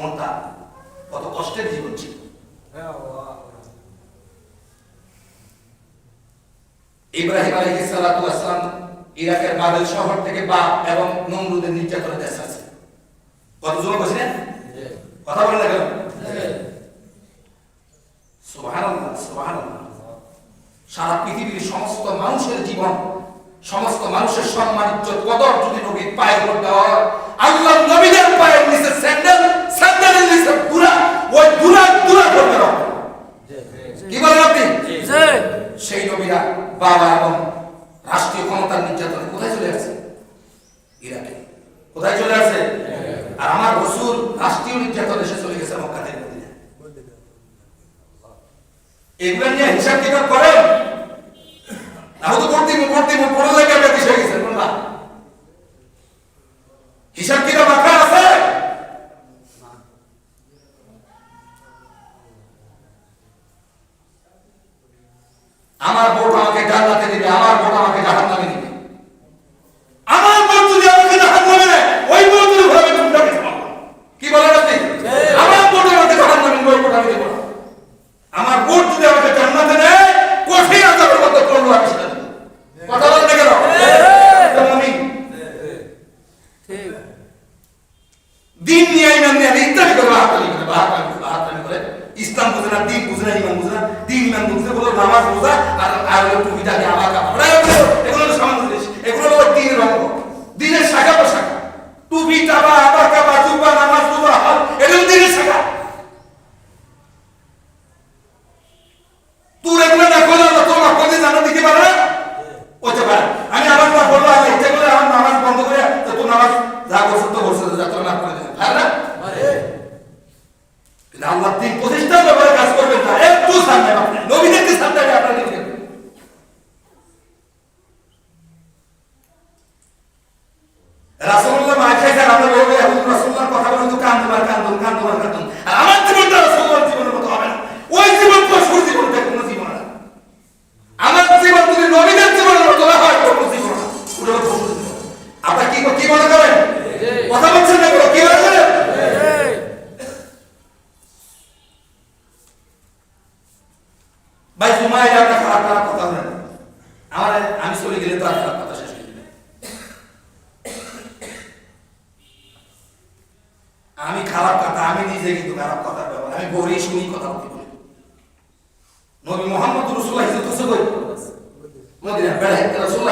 ঘন্টা, কত কষ্টের জীবন ছিল। ইব্রাহিম আলাইহিস সালাতু ওয়াস সালাম ইরাকের বাবেল শহর থেকে বাপ এবং নমরুদের নির্যাতনে দেশে আছে। কত জোর বসে কথা বলেন না কেন? সুবহানাল্লাহ, সুবহানাল্লাহ। সারা পৃথিবীর সমস্ত মানুষের জীবন, সমস্ত মানুষের সম্মান, ইজ্জত, কদর যদি নবীর পায়ের উপর দেওয়া হয়, আল্লাহ নবীদের পায়ের নিচে স্যান্ডেল, স্যান্ডেলের নিচে দুরা, ওই দুরা দুরা করবে না। কি বলেন আপনি? সেই নবীরা বাবা এবং রাষ্ট্রীয় ক্ষমতার নির্যাতনে কোথায় চলে আসছে? ইরাকে। কোথায় চলে আসছে? আর আমার রাসূল রাষ্ট্রীয় নির্যাতনে এসে চলে গেছে মক্কা থেকে মদিনায়। এগুলো নিয়ে হিসাব কিতাব করেন না? তো করতে পড়া লাগে ব্যাপার হয়ে গেছে না? হিসাব কিতাব রাখা আছে? আমার ভোট আমাকে জান্নাতে দিবে, আমার ভোট আমাকে জাহান্নামে দিবে। আমার ভোট যদি আমাকে জাহান্নামে দেয়, ওই ভোট যদি ভাবে তোমরা কি বলো? কি বলেন আপনি? আমার ভোট আমাকে জাহান্নামে দিবে, ওই ভোট আমি দেব না। আমার ভোট যদি আমাকে জান্নাতে দেয়, কঠিন আযাবের মধ্যে পড়লো আমি সেটা দেব। কথা বলেন না কেন? আমি ঠিক দিন নিয়ে ইমান নিয়ে ইত্যাদি করে বাহাতালি করে ইসলাম বুঝে না, দিন বুঝে না, ইমান বুঝে না, দিন ইমান বুঝতে বলো নামাজ বোঝা আর টুপিটা দিয়ে আমার কাপড়, এগুলো হলো সামান্য জিনিস। এগুলো হলো দিনের অঙ্গ, দিনের শাখা প্রশাখা। টুপি টাবা, আবার কাবা, জুব্বা, নামাজ জুব্বা, এগুলো দিনের শাখা। তুই এগুলো না করলে তোমার কোথায় জানা দিতে পারে না? হতে পারে আমি আমার না বলবো, আমি ইচ্ছে করে আমার নামাজ বন্ধ করে তোর নামাজ যা করছো তো করছো, যাত্রা না করে দেবেন, তাই না? আল্লাহ দিন প্রতিষ্ঠার ব্যাপারে কাজ করবেন না, একটু সামনে আপনি নবীদেরকে সামনে আপনার দিকে রাসূলুল্লাহ মাইখাইছেন। আমরা বলবো রাসূলুল্লাহর কথা বলে তো কান্দুমার কান্দুন কান্দুমার কান্দুন, আর আমার জীবনটা রাসূলুল্লাহর জীবনের মতো হবে না। ওই জীবন পশুর জীবন, কোনো জীবন না। আমার জীবন যদি নবীদের জীবনের মতো না হয়, কোনো জীবন না, ওটা হলো পশুর জীবন। আপনারা কি মনে করেন? কথা বলছেন না, কি মনে করেন? ভাই জুমায় আপনার খারাপ খারাপ কথা বলেন, আমি চলে গেলে তো আর খারাপ কথা শেষ হয়ে যাবে। আমি খারাপ কথা, আমি নিজে কিন্তু খারাপ কথা ব্যবহার, আমি বলি শুনি কথা বলি। নবী মুহাম্মদ রাসূলুল্লাহ হিজরত করছে কই? মদিনা। বেড়াই রাসূলুল্লাহ